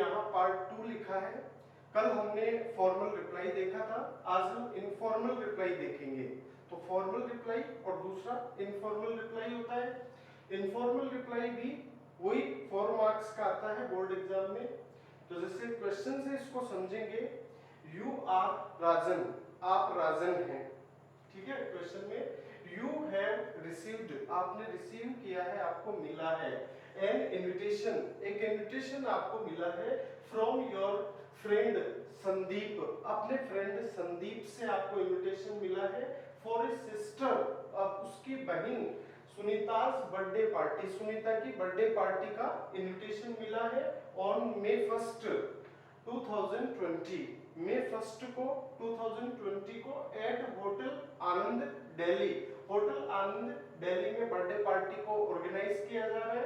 यहाँ पार्ट 2 लिखा है। कल हमने फॉर्मल रिप्लाई देखा था, आज हम इनफॉर्मल रिप्लाई देखेंगे। तो फॉर्मल रिप्लाई और दूसरा इनफॉर्मल रिप्लाई होता है। इनफॉर्मल रिप्लाई भी वही 4 मार्क्स का आता है बोर्ड एग्जाम में। तो जैसे क्वेश्चन से इसको समझेंगे, यू आर राजन, आप राजन हैं, ठीक है। क्वेश्चन में यू हैव रिसीव्ड, आपने रिसीव किया है, आपको मिला है, एन इनविटेशन, एक इनविटेशन आपको मिला है, फ्रॉम योर फ्रेंड संदीप, अपने फ्रेंड संदीप से आपको इनविटेशन मिला है, फॉर ए सिस्टर, अब उसकी बहन सुनीता's बर्थडे पार्टी, सुनीता की बर्थडे पार्टी का इनविटेशन मिला है ऑन May 1st 2020, मई 1 को 2020 को at hotel Anand Delhi, hotel Anand Delhi में बर्थडे पार्टी को ऑर्गेनाइज किया जा रहा है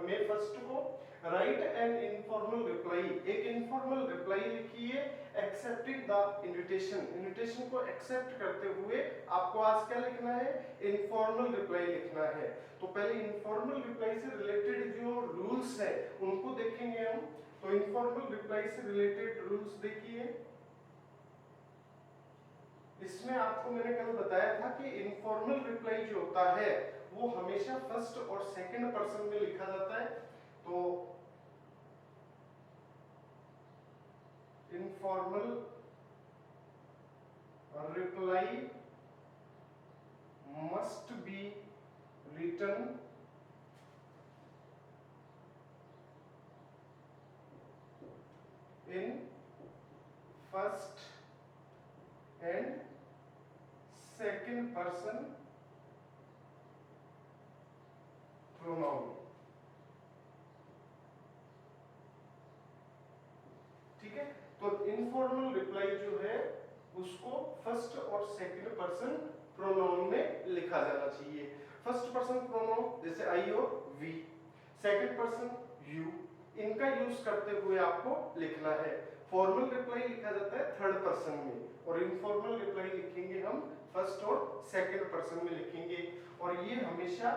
May 1 को। राइट एन इनफॉर्मल रिप्लाई, एक इनफॉर्मल रिप्लाई लिखिए एक्सेप्टिंग द इनविटेशन, इनविटेशन को एक्सेप्ट करते हुए आपको आज क्या लिखना है, इनफॉर्मल रिप्लाई लिखना है। तो पहले इनफॉर्मल रिप्लाई से रिलेटेड जो रूल्स है उनको देखेंगे हम। तो इनफॉर्मल रिप्लाई से रिलेटेड रूल्स देखिए। इसमें आपको मैंने कल बताया था कि इनफॉर्मल रिप्लाई जो होता है वो हमेशा फर्स्ट और सेकंड पर्सन में लिखा जाता है। तो informal reply must be written in first and second person pronoun, ठीक है। तो इनफॉर्मल रिप्लाई जो है उसको फर्स्ट और सेकंड पर्सन प्रोनाउन में लिखा जाना चाहिए। फर्स्ट पर्सन प्रोनाउन जैसे आई और वी, सेकंड पर्सन यू, इनका यूज करते हुए आपको लिखना है। फॉर्मल रिप्लाई लिखा जाता है थर्ड पर्सन में और इनफॉर्मल रिप्लाई लिखेंगे हम फर्स्ट और सेकंड पर्सन में लिखेंगे। और ये हमेशा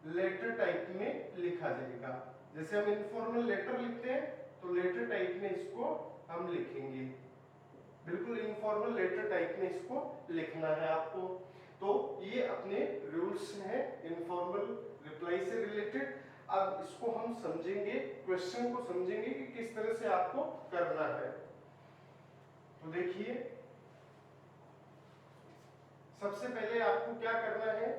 लेटर टाइप में लिखा जाएगा। जैसे हम इनफॉर्मल लेटर लिखते हैं तो लेटर टाइप में इसको हम लिखेंगे, बिल्कुल इनफॉर्मल लेटर टाइप में इसको लिखना है आपको। तो ये अपने रूल्स हैं इनफॉर्मल रिप्लाई से रिलेटेड। अब इसको हम समझेंगे, क्वेश्चन को समझेंगे कि किस तरह से आपको करना है। तो देखिए, सबसे पहले आपको क्या करना है,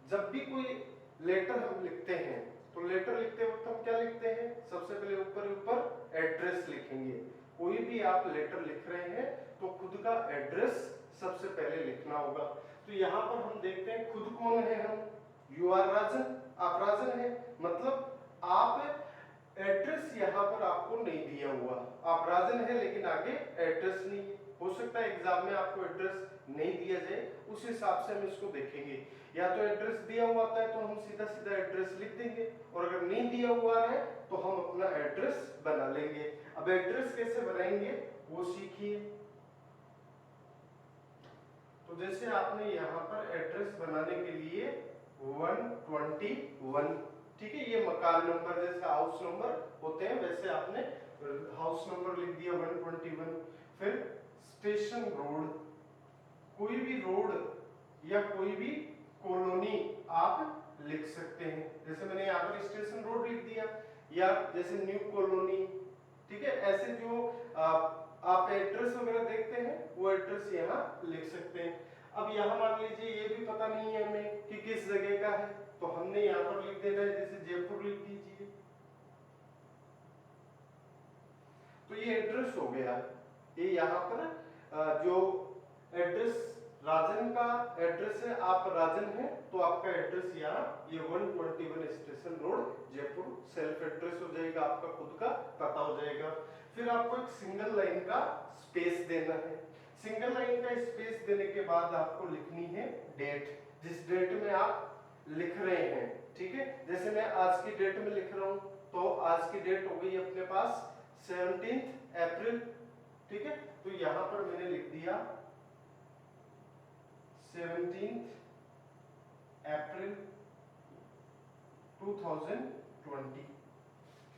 जब भी कोई लेटर हम लिखते हैं तो लेटर लिखते वक्त हम क्या लिखते हैं, सबसे पहले ऊपर एड्रेस लिखेंगे। कोई भी आप लेटर लिख रहे हैं तो खुद का एड्रेस सबसे पहले लिखना होगा। तो यहाँ पर हम देखते हैं खुद कौन है, हम यू आर राजन, आप राजन है, मतलब आप एड्रेस यहाँ पर आपको नहीं दिया हुआ, आप राजन है लेकिन आगे एड्रेस नहीं है। हो सकता है एग्जाम में आपको एड्रेस नहीं दिया जाए, उस हिसाब से हम इसको देखेंगे। या तो एड्रेस दिया हुआ आता है तो हम सीधा सीधा एड्रेस लिख देंगे, और अगर नहीं दिया हुआ है तो हम अपना एड्रेस बना लेंगे। अब एड्रेस कैसे बनाएंगे वो सीखिए। तो जैसे आपने यहाँ पर एड्रेस बनाने के लिए 121, ठीक है, ये मकान नंबर जैसे हाउस नंबर होते हैं वैसे आपने हाउस नंबर लिख दिया 121। फिर स्टेशन रोड, कोई भी रोड या कोई भी कॉलोनी आप लिख सकते हैं। जैसे मैंने यहाँ पर स्टेशन रोड लिख दिया, या जैसे न्यू कॉलोनी, ठीक है। ऐसे जो आप एड्रेस वगैरह देखते हैं वो एड्रेस यहाँ लिख सकते हैं। अब यहाँ मान लीजिए ये भी पता नहीं है हमें कि किस जगह का है, तो हमने यहाँ पर लिख देना है, जैसे जयपुर लिख दीजिए। तो ये एड्रेस हो गया। ये यहाँ पर जो एड्रेस राजन का एड्रेस है, आप राजन हैं तो आपका एड्रेस यहाँ ये 121 station road Jaipur self address हो जाएगा, आपका खुद का पता हो जाएगा। फिर आपको एक सिंगल लाइन का स्पेस देना है। सिंगल लाइन का स्पेस देने के बाद आपको लिखनी है डेट, जिस डेट में आप लिख रहे हैं, ठीक है। जैसे मैं आज की डेट में लिख रहा हूं तो आज की डेट हो गई अपने पास 17 अप्रैल, ठीक है। तो यहां पर मैंने लिख दिया 17 अप्रैल 2020,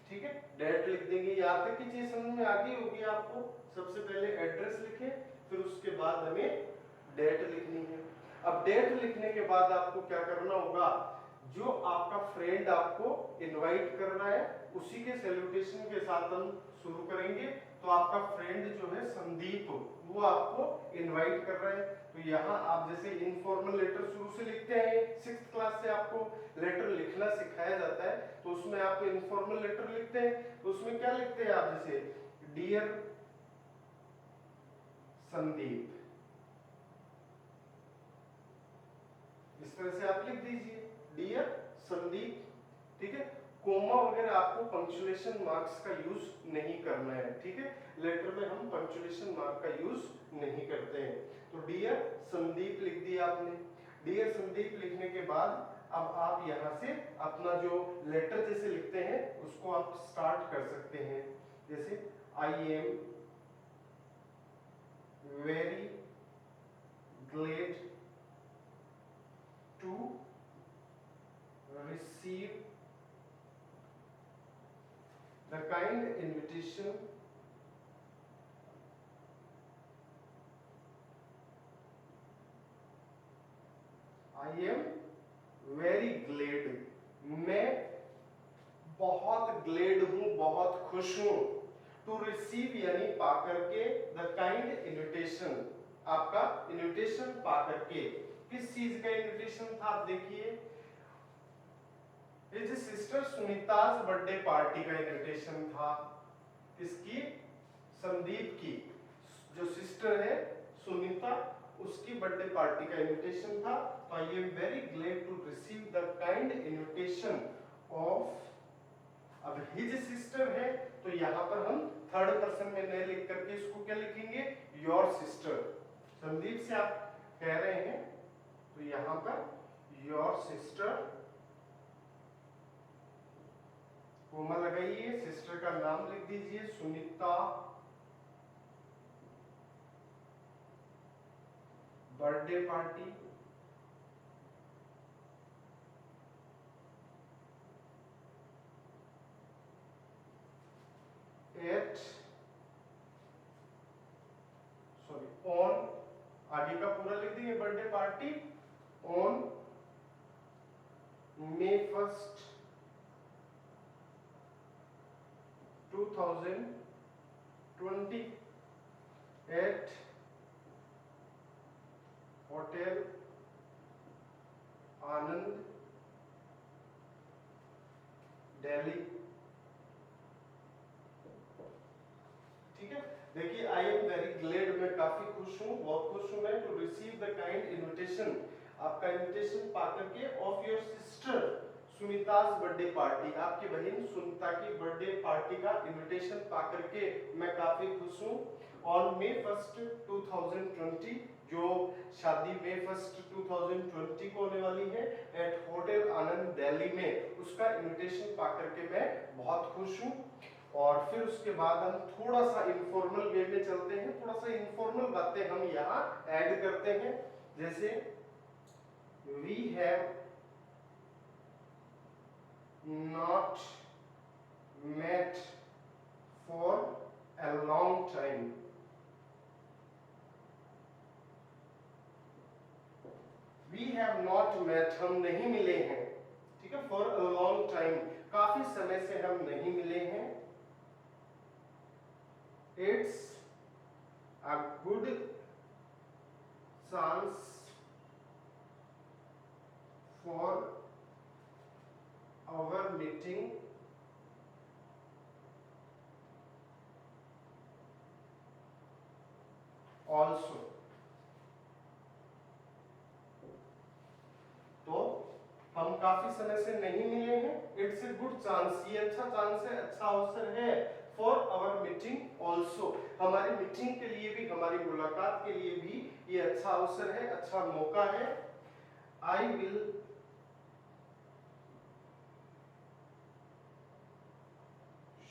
ठीक है, डेट लिख देंगे। यहाँ तक की चीज समझ में आ गई होगी आपको। सबसे पहले एड्रेस लिखे, फिर उसके बाद हमें डेट लिखनी है। अब डेट लिखने के बाद आपको क्या करना होगा, जो आपका फ्रेंड आपको इनवाइट कर रहा है उसी के सैल्यूटेशन के साथ हम शुरू करेंगे। तो आपका फ्रेंड जो है संदीप, वो आपको इनवाइट कर रहा है। तो यहाँ आप जैसे इनफॉर्मल लेटर शुरू से लिखते हैं, 6th क्लास से आपको लेटर लिखना सिखाया जाता है, तो उसमें आप इनफॉर्मल लेटर लिखते हैं। तो उसमें क्या लिखते हैं आप, जैसे डियर संदीप, इस तरह से आप लिख दीजिए डियर संदीप। ठीक है, कोमा वगैरह आपको पंक्चुएशन मार्क्स का यूज नहीं करना है। ठीक है, लेटर में हम पंक्चुएशन मार्क का यूज नहीं करते हैं। तो डियर संदीप लिख दिया आपने। डियर संदीप लिखने के बाद अब आप यहाँ से अपना जो लेटर जैसे लिखते हैं उसको आप स्टार्ट कर सकते हैं। जैसे I am very glad to receive the kind invitation I am very glad, मैं बहुत ग्लेड हूं, बहुत खुश हूं। टू रिसीव यानी पा करके, द काइंड इन्विटेशन, आपका इन्विटेशन पा करके। किस चीज का इन्विटेशन था आप देखिए, his sister Sunita's birthday party का इन्विटेशन था। किसकी, संदीप की जो सिस्टर है सुनीता, उसकी बर्थडे पार्टी का इन्विटेशन था। तो I am very glad to receive the kind invitation of, अब हिज सिस्टर है तो यहाँ पर हम थर्ड पर्सन में न लिख करके इसको क्या लिखेंगे, योर सिस्टर। संदीप से आप कह रहे हैं तो यहाँ पर योर सिस्टर, कोमा लगाइए, सिस्टर का नाम लिख दीजिए Sunita, birthday party, at on, आगे का पूरा लिख देंगे, birthday party on May 1st 2020 at hotel Anand Delhi. ठीक है, देखिए आई एम वेरी ग्लेड, मैं काफी खुश हूँ, बहुत खुश हूँ मैं, to receive the kind invitation, आपका इन्विटेशन पाकर के, of your sister Sunita's birthday party, आपकी बहन सुनीता की बर्थडे पार्टी का इन्विटेशन पाकर के मैं काफी खुश हूँ। ऑन May 1st 2020, जो शादी May 1st 2020 को होने वाली है, एट होटल आनंद दिल्ली में, उसका इन्विटेशन पाकर के मैं बहुत खुश हूँ। और फिर उसके बाद हम थोड़ा सा इनफॉर्मल वे में चलते हैं, थोड़ा सा इनफॉर्मल बातें हम यहाँ ऐड करते हैं। जैसे we have not met for a long time, we have not met, हम नहीं मिले हैं। ठीक है, for a long time, काफी समय से हम नहीं मिले हैं। It's a good chance for our meeting also, तो हम काफी समय से नहीं मिले हैं, इट्स ए गुड चांस, ये अच्छा चांस है, अच्छा अवसर है, फॉर आवर मीटिंग ऑल्सो, हमारी मीटिंग के लिए भी, हमारी मुलाकात के लिए भी ये अच्छा अवसर है, अच्छा मौका है। आई will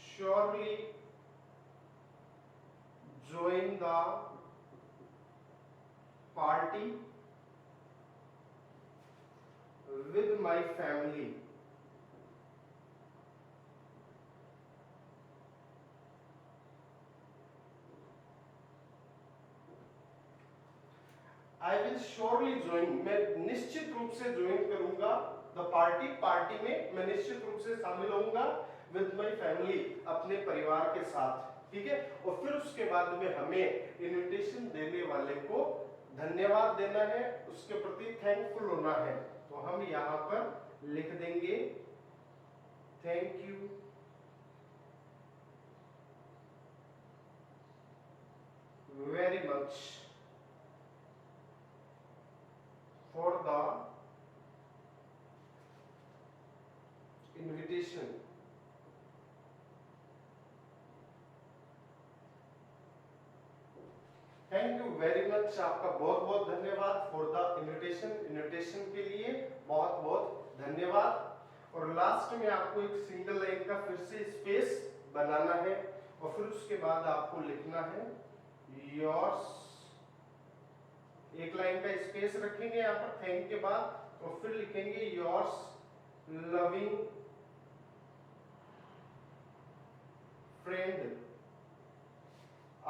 surely join the party with my family, I will surely join, मैं निश्चित रूप से ज्वाइन करूंगा द पार्टी, पार्टी में मैं निश्चित रूप से शामिल होऊंगा विद माय फैमिली, अपने परिवार के साथ, ठीक है। और फिर उसके बाद में हमें इनविटेशन देने वाले को धन्यवाद देना है, उसके प्रति थैंकफुल होना है। तो हम यहाँ पर लिख देंगे thank you very much for the invitation. Thank you very much, आपका बहुत बहुत धन्यवाद फॉर द इनविटेशन, इनविटेशन के लिए बहुत बहुत धन्यवाद। और लास्ट में आपको एक सिंगल लाइन का फिर से स्पेस बनाना है और फिर उसके बाद आपको लिखना है योर्स, एक लाइन का स्पेस रखेंगे यहाँ पर थैंक के बाद और फिर लिखेंगे योर्स लविंग फ्रेंड,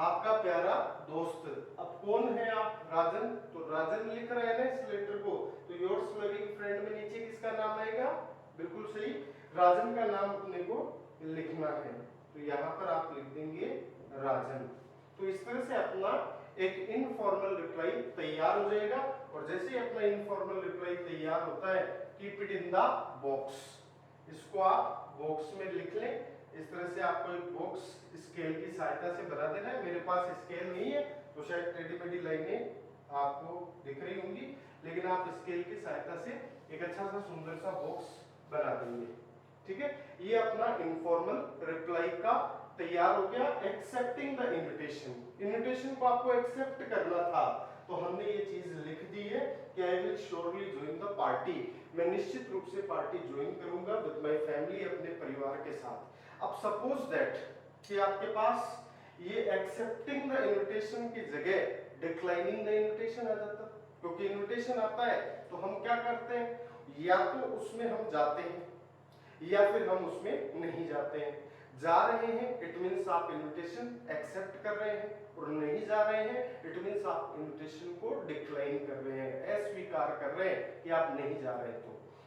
आपका प्यारा दोस्त। अब कौन है आप? राजन, तो राजन लिख रहे हैं ना इस लेटर को, तो योर्स लविंग फ्रेंड में नीचे किसका नाम आएगा? बिल्कुल सही, राजन का नाम अपने को लिखना है, तो यहाँ पर आप लिख देंगे राजन। तो इस तरह से अपना एक इनफॉर्मल रिप्लाई तैयार हो जाएगा। और जैसे ही अपना इनफॉर्मल रिप्लाई तैयार होता है, keep it in the box, इसको आप बॉक्स में लिख लें। इस तरह से आपको एक बॉक्स स्केल की सहायता से बना देना है। मेरे पास स्केल नहीं है तो शायद टेढ़ी मेढ़ी लाइनें आपको दिख रही होंगी, लेकिन आप स्केल की सहायता से एक अच्छा सा सुंदर सा बॉक्स बना देंगे, ठीक है। ये अपना इनफॉर्मल रिप्लाई का तैयार हो गया। एक्सेप्टिंग द इनविटेशन, इनविटेशन को आपको एक्सेप्ट करना था, तो हमने ये चीज लिख दी है कि आई will surely join the party, मैं निश्चित रूप से पार्टी ज्वाइन करूंगा विद माय फैमिली, अपने परिवार के साथ। अब सपोज दैट कि आपके पास ये एक्सेप्टिंग द इनविटेशन की जगह डिक्लाइनिंग द इनविटेशन आ जाता, क्योंकि इनविटेशन आता है तो हम क्या करते हैं, या तो उसमें हम जाते हैं या फिर हम उसमें नहीं जाते हैं। जा रहे हैं इट मींस आप इनविटेशन एक्सेप्ट कर रहे हैं, और नहीं जा रहे हैं इट मींस आप इनविटेशन को डिक्लाइन कर रहे हैं, अस्वीकार कर रहे हैं कि आप नहीं जा रहे।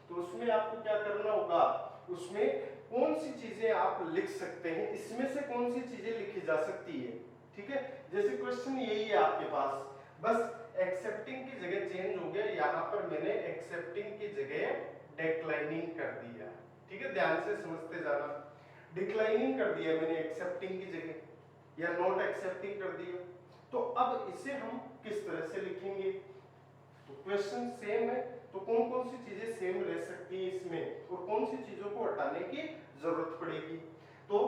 तो उसमें आपको क्या करना होगा, उसमें कौन सी चीजें आप लिख सकते हैं, इसमें से कौन सी चीजें लिखी जा सकती है, ठीक है। जैसे क्वेश्चन यही है आपके पास, बस एक्सेप्टिंग की जगह चेंज हो गया, यहाँ पर मैंने एक्सेप्टिंग की जगह डिक्लाइनिंग कर दिया, ठीक है, ध्यान से समझते जाना। डिक्लाइनिंग कर दिया मैंने एक्सेप्टिंग की जगह, या नॉट एक्सेप्टिंग कर दिया। तो अब इसे हम किस तरह से लिखेंगे, तो क्वेश्चन सेम है, तो कौन कौन सी चीजें सेम रह सकती हैं इसमें और कौन सी चीजों को हटाने की जरूरत पड़ेगी। तो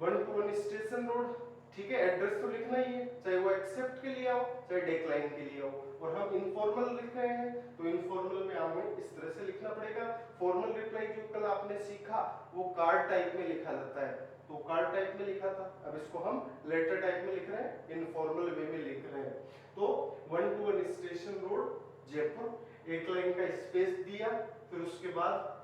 1 to 1 स्टेशन रोड, ठीक है, एड्रेस तो लिखना ही है, चाहे वो एक्सेप्ट के लिए आओ चाहे डिक्लाइन के लिए आओ। और हम इनफॉर्मल लिख रहे हैं तो इनफॉर्मल में हमें इस तरह से लिखना पड़ेगा। फॉर्मल रिप्लाई जो कल आपने सीखा वो कार्ड टाइप में लिखा जाता है, तो कार्ड टाइप में लिखा था, अब इसको हम लेटर टाइप में लिख रहे हैं, इनफॉर्मल वे में लिख रहे हैं। तो 1 to 1 स्टेशन रोड जयपुर, एक लाइन का स्पेस दिया, फिर उसके बाद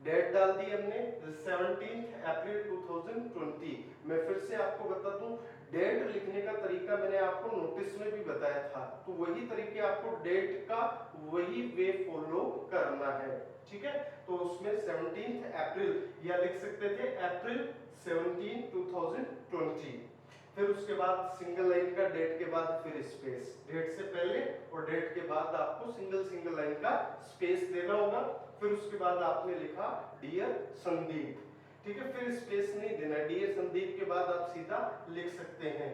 डेट डाल दी हमने 17 अप्रैल 2020। मैं फिर से आपको बता दूं, डेट लिखने का तरीका मैंने आपको नोटिस में भी बताया था, तो वही तरीके आपको डेट का वही वे फॉलो करना है, ठीक है। तो उसमें 17 अप्रैल या लिख सकते थे अप्रैल 17 2020, फिर उसके बाद सिंगल लाइन का डेट के बाद फिर स्पेस, डेट से पहले और डेट के बाद आपको सिंगल सिंगल लाइन का स्पेस देना होगा। फिर उसके बाद आपने लिखा डियर संदीप, ठीक है, फिर स्पेस नहीं देना, डियर संदीप के बाद आप सीधा लिख सकते हैं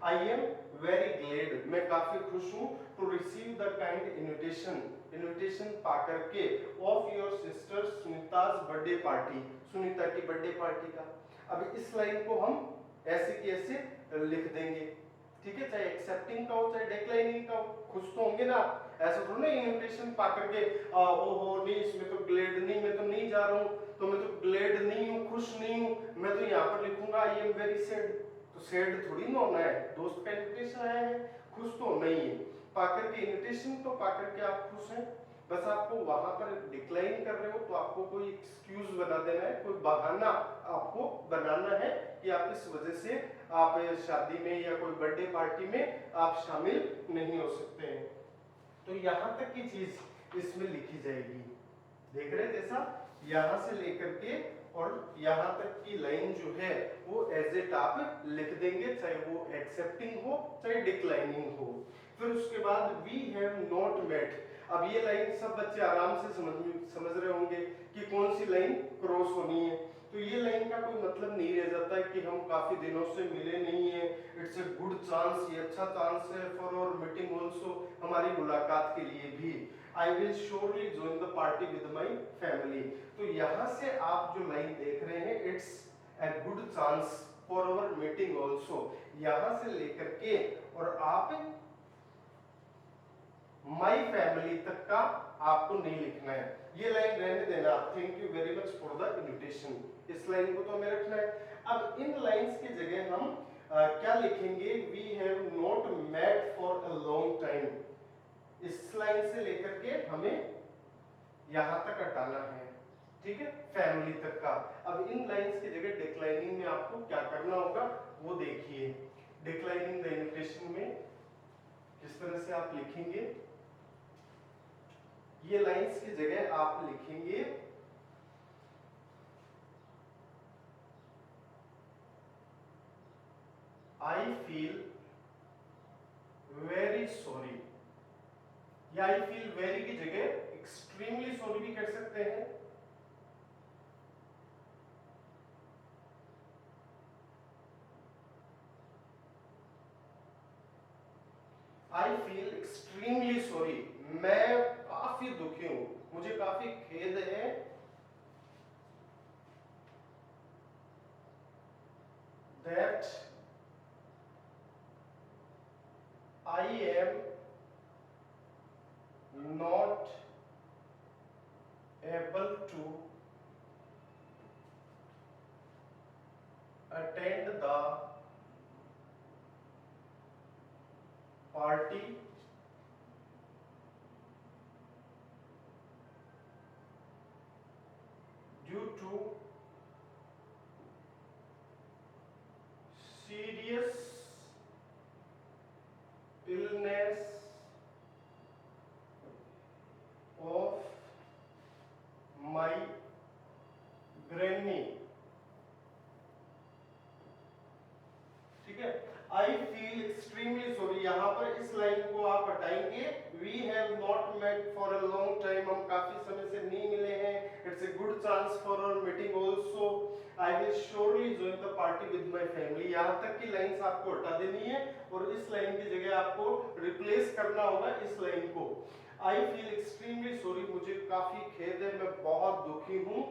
आई एम वेरी ग्लेड, मैं काफी खुश हूं, to receive the kind invitation, invitation पाकर के of your sister Sunita's birthday party, Sunita की बर्थडे पार्टी का। अब इस लाइन को हम ऐसे की ऐसे लिख देंगे, ठीक है, चाहे एक्सेप्टिंग का हो चाहे डिक्लाइनिंग का हो, खुश तो होंगे ना। ऐसा थोड़ा ना इनविटेशन पा करके ओहो नहीं इसमें तो ग्लेड नहीं, मैं तो नहीं जा रहा हूँ, तो मैं तो ग्लेड नहीं हूँ, खुश नहीं हूँ, मैं तो यहाँ पर लिखूंगा आई एम वेरी सैड, तो सैड थोड़ी ना होना है, दोस्त का इनविटेशन आया है, खुश तो नहीं है। पाकर के इनविटेशन तो पाकर के आप खुश हैं, बस आपको वहां पर डिक्लाइन कर रहे हो तो आपको कोई एक्सक्यूज बना देना है, कोई बहाना आपको बनाना है कि आप इस वजह से आप शादी में या कोई बर्थडे पार्टी में आप शामिल नहीं हो सकते हैं। तो यहाँ तक की चीज इसमें लिखी जाएगी। देख रहे हैं जैसा यहाँ से लेकर के और यहाँ तक की लाइन जो है वो एज इट आप लिख देंगे, चाहे वो एक्सेप्टिंग हो चाहे डिक्लाइनिंग हो। फिर उसके बाद वी हैव नॉट मेट। अब ये लाइन सब बच्चे आराम से समझ रहे होंगे कि कौन सी लाइन क्रॉस होनी है। तो ये लाइन का कोई मतलब नहीं रह जाता है कि हम काफी दिनों से मिले नहीं है, इट्स अ गुड चांस, ये अच्छा चांस है फॉर आवर मीटिंग ऑल्सो, हमारी मुलाकात के लिए भी। I will surely join the party with my family. तो यहाँ से आप जो लाइन देख रहे हैं, it's a good chance for our meeting also, यहाँ से लेकर के और आप माई फैमिली तक का आपको नहीं लिखना है, ये लाइन रहने देना। Thank you very much for the invitation, इस लाइन को तो हमें रखना है। अब इन लाइंस की जगह हम क्या लिखेंगे, we have not met for a long time. इस लाइन से लेकर के हमें यहां तक हटाना है, ठीक है, फैमिली तक का। अब इन लाइंस की जगह डिक्लाइनिंग में आपको क्या करना होगा वो देखिए। डिक्लाइनिंग द इन्विटेशन में किस तरह से आप लिखेंगे, ये लाइंस की जगह आप लिखेंगे आई फील वेरी सॉरी, या आई फील वेरी की जगह एक्सट्रीमली सॉरी भी कर सकते हैं। आई फील एक्सट्रीमली सॉरी, मैं काफी दुखी हूं, मुझे काफी खेद है। That I am not able to attend the party due to serious illness of my granny। ठीक है, आई फील एक्सट्रीमली सॉरी, यहाँ पर इस लाइन को आप हटाएंगे। We have not met for a long time, हम काफी समय से नहीं मिले हैं। It's a good chance for our meeting also, I will surely join the party with my family. यहाँ तक की लाइंस आपको हटा देनी है और इस लाइन की जगह आपको रिप्लेस करना होगा इस लाइन को। आई फील एक्सट्रीमली सॉरी, मुझे काफी खेद है, मैं बहुत दुखी हूँ।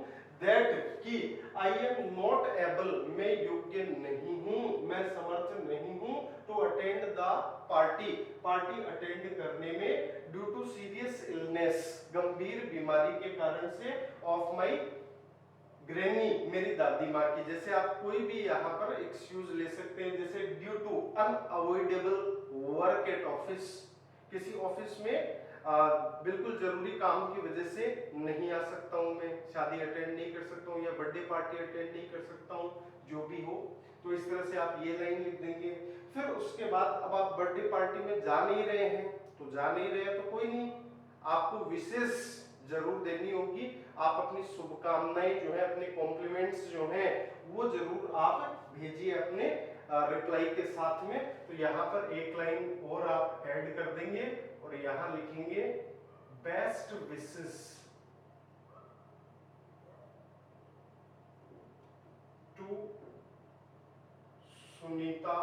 दैट कि आई एम नॉट एबल, मैं योग्य नहीं हूँ, मैं समर्थ नहीं हूँ, to attend the party, party attend करने में, ड्यू टू सीरियस इलनेस, गंभीर बीमारी के कारण से, ऑफ माई ग्रैनी, मेरी दादी माँ की। जैसे आप कोई भी यहाँ पर एक्सक्यूज ले सकते हैं, जैसे due to unavoidable work at office, किसी ऑफिस में बिल्कुल जरूरी काम की वजह से नहीं आ सकता हूं, मैं शादी अटेंड नहीं कर सकता हूं या बर्थडे पार्टी अटेंड नहीं कर सकता हूं, जो भी हो। तो इस तरह से आप ये लाइन लिख देंगे। फिर उसके बाद अब आप बर्थडे पार्टी में जा नहीं रहे हैं, तो जा नहीं रहे तो कोई नहीं, आपको विशेष जरूर देनी होगी। आप अपनी शुभकामनाएं जो है, अपने कॉम्प्लीमेंट्स जो हैं वो जरूर आप भेजिए अपने रिप्लाई के साथ में। तो यहाँ पर एक लाइन और आप ऐड कर देंगे और यहां लिखेंगे best wishes to Sunita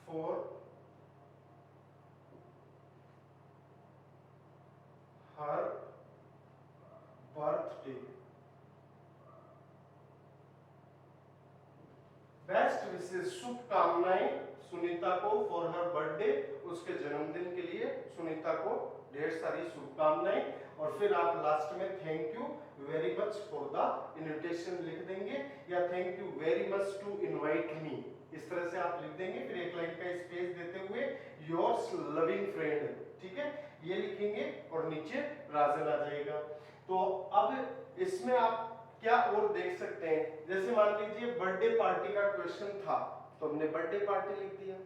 for her birthday. Best wishes, शुभकामनाएं सुनीता को फॉर हर बर्थडे, उसके जन्मदिन के लिए सुनीता को ढेर सारी शुभकामनाएं। और फिर आप लास्ट में thank you very much for the invitation लिख देंगे, या thank you very much to invite me, इस तरह से आप लिख देंगे। फिर एक लाइन का स्पेस देते हुए योर्स लविंग फ्रेंड, ठीक है, ये लिखेंगे और नीचे राजन आ जाएगा। तो अब इसमें आप क्या और देख सकते हैं, जैसे मान लीजिए बर्थडे पार्टी का क्वेश्चन था तो हमने बर्थडे पार्टी लिख दिया,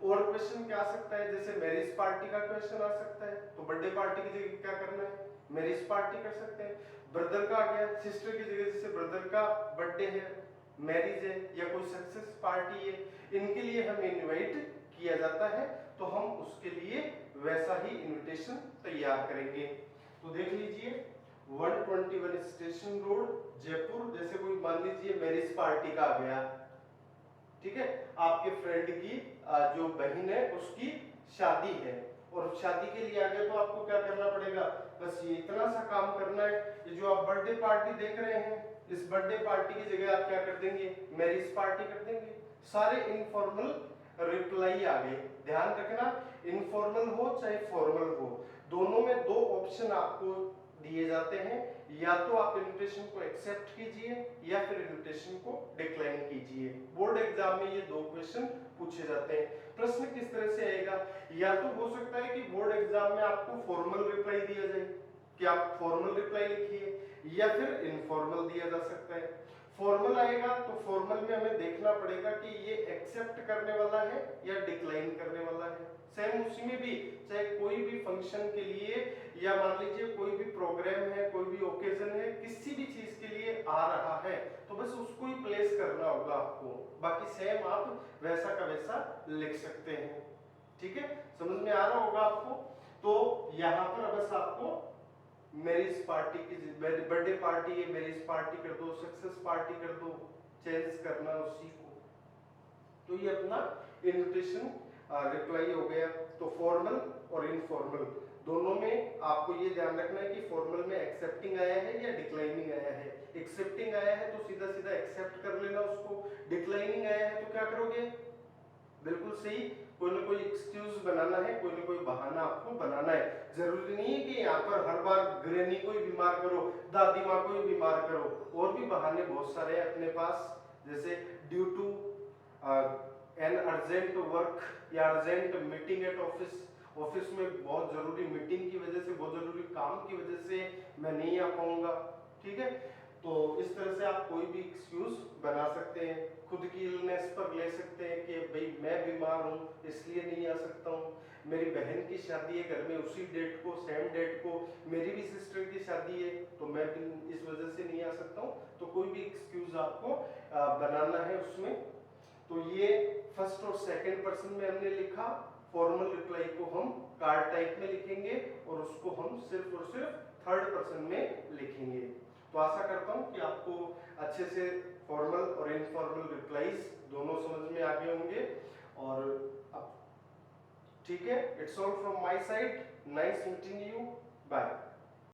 और क्वेश्चन क्या आ सकता है, जैसे मैरिज पार्टी का क्वेश्चन आ सकता है, तो बर्थडे पार्टी की जगह क्या करना है, मैरिज पार्टी कर सकते हैं। ब्रदर का आ गया, सिस्टर की जगह जैसे ब्रदर का बर्थडे है, मैरिज है या कोई सक्सेस पार्टी है, इनके लिए हमें इनवाइट किया जाता है, तो हम उसके लिए वैसा ही इनविटेशन तैयार करेंगे। तो देख लीजिए 121 स्टेशन रोड जयपुर, जैसे कोई मान लीजिए मैरिज पार्टी का आ गया, ठीक है, आपके फ्रेंड की जो बहन है उसकी शादी है और शादी के लिए आ गया, तो आपको क्या करना पड़ेगा, बस ये इतना सा काम करना है। ये जो आप बर्थडे पार्टी देख रहे हैं, इस बर्थडे पार्टी की जगह आप क्या कर देंगे, मैरिज पार्टी कर देंगे। सारे इनफॉर्मल रिप्लाई आ गए। ध्यान रखना, इनफॉर्मल हो चाहे फॉर्मल हो, दोनों में दो ऑप्शन आपको दिए जाते हैं, या तो आप इनविटेशन को एक्सेप्ट कीजिए या फिर इनविटेशन को डिक्लाइन कीजिए। बोर्ड एग्जाम में ये दो क्वेश्चन पूछे जाते हैं। प्रश्न किस तरह से आएगा, या तो हो सकता है कि बोर्ड एग्जाम में आपको फॉर्मल रिप्लाई दिया जाए कि आप फॉर्मल रिप्लाई लिखिए, या फिर इनफॉर्मल दिया जा सकता है। फॉर्मल आएगा तो फॉर्मल में हमें देखना पड़ेगा कि ये एक्सेप्ट करने वाला है या डिक्लाइन करने वाला है। सेम उसी में भी, चाहे कोई भी फंक्शन के लिए या मान लीजिए कोई भी प्रोग्राम है, कोई भी ओकेजन है, किसी भी चीज के लिए आ रहा है, तो बस उसको ही प्लेस करना होगा आपको, बाकी सेम आप वैसा का वैसा लिख सकते हैं। ठीक है, समझ में आ रहा होगा आपको। तो यहाँ पर बस आपको मैरिज पार्टी की बर्थडे पार्टी है, मैरिज पार्टी कर दो, सक्सेस पार्टी कर दो, चेंज करना उसी को। तो ये अपना इनविटेशन रिप्लाई हो गया। तो फॉर्मल और इनफॉर्मल दोनों में आपको ये ध्यान रखना है कि फॉर्मल में एक्सेप्टिंग आया है या डिक्लाइनिंग आया है। एक्सेप्टिंग आया है तो सीधा सीधा एक्सेप्ट कर लेना उसको, डिक्लाइनिंग आया है तो क्या करोगे, बिल्कुल सही, कोई ना कोई एक्सक्यूज बनाना है, कोई ना कोई बहाना आपको बनाना है। जरूरी नहीं है कि यहाँ पर हर बार ग्रैनी को ही बीमार करो, दादी माँ को ही बीमार करो, और भी बहाने बहुत सारे हैं अपने पास, जैसे due to an urgent work या urgent meeting at office, office में बहुत जरूरी मीटिंग की वजह से, बहुत जरूरी काम की वजह से मैं नहीं आ पाऊंगा। ठीक है, तो इस तरह से आप कोई भी एक्सक्यूज बना सकते हैं। खुद की इलनेस पर ले सकते हैं कि भाई मैं बीमार हूँ इसलिए नहीं आ सकता हूँ, मेरी बहन की शादी है घर में उसी डेट को, सेम डेट को, मेरी भी सिस्टर की शादी है तो मैं भी इस वजह से नहीं आ सकता हूँ। तो कोई भी एक्सक्यूज आपको बनाना है उसमें। तो ये फर्स्ट और सेकंड पर्सन में हमने लिखा। फॉर्मल रिप्लाई को हम कार्ड टाइप में लिखेंगे और उसको हम सिर्फ और सिर्फ थर्ड पर्सन में लिखेंगे। तो आशा करता हूँ कि आपको अच्छे से फॉर्मल और इनफॉर्मल रिप्लाईज दोनों समझ में आ गए होंगे। और अब ठीक है, it's all from my side, nice meeting you, bye.